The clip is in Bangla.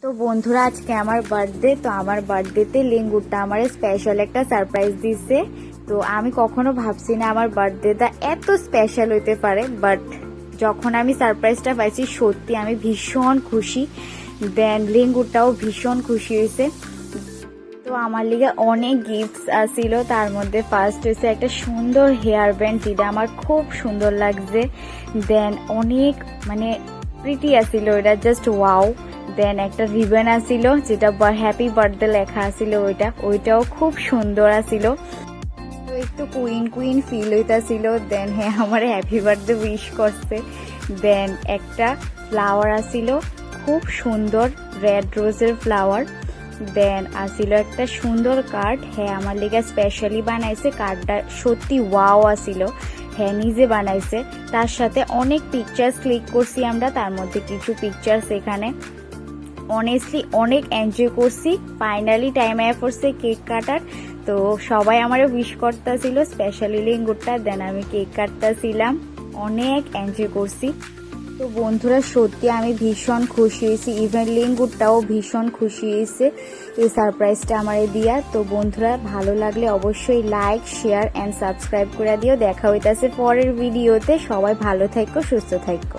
তো বন্ধুরা আজকে আমার বার্থডে। তো আমার বার্থডেতে লিঙ্গুরটা আমার স্পেশাল একটা সারপ্রাইজ দিছে। তো আমি কখনো ভাবছি না আমার বার্থডেটা এত স্পেশাল হইতে পারে, বাট যখন আমি সারপ্রাইজটা পাইছি সত্যি আমি ভীষণ খুশি। দেন লিঙ্গুরটাও ভীষণ খুশি হয়েছে। তো আমার লিগে অনেক গিফটস আসছিল, তার মধ্যে ফার্স্ট হয়েছে একটা সুন্দর হেয়ার ব্যান্ড, যেটা আমার খুব সুন্দর লাগছে। দেন অনেক প্রিটি আসছিল, এটা জাস্ট ওয়াও। দেন একটা রিবন আসছিল যেটা হ্যাপি বার্থডে লেখা আসছিল, ওইটাও খুব সুন্দর আসছিল। তো একটু কুইন কুইন ফিল হইতাছিল। দেন হ্যাঁ আমার হ্যাপি বার্থডে উইশ করছে। দেন একটা ফ্লাওয়ার আসছিল খুব সুন্দর, রেড রোজের ফ্লাওয়ার। দেন আসিল একটা সুন্দর কার্ড, হ্যাঁ আমার লেগে স্পেশালি বানাইছে। কার্ডটা সত্যি ওয়াও আসিল, হ্যাঁ নিজে বানাইছে। তার সাথে অনেক পিকচার্স ক্লিক করছি আমরা, তার মধ্যে কিছু পিকচার্স এখানে। অনেস্টলি অনেক এনজয় করছি। ফাইনালি টাইম আয়া পড়ছে কেক কাটার। তো সবাই আমারও উইশ করতেছিল, স্পেশালি লিঙ্গুরটা। দেন আমি কেক কাটতেছিলাম, অনেক এনজয় করছি। তো বন্ধুরা সত্যি আমি ভীষণ খুশি হয়েছি, ইভেন লিঙ্গুরটাও ভীষণ খুশি হয়েছে এই সারপ্রাইজটা আমারে দিয়া। তো বন্ধুরা ভালো লাগলে অবশ্যই লাইক, শেয়ার অ্যান্ড সাবস্ক্রাইব করে দিও। দেখা হইতাছে পরের ভিডিওতে। সবাই ভালো থাকো, সুস্থ থাকো।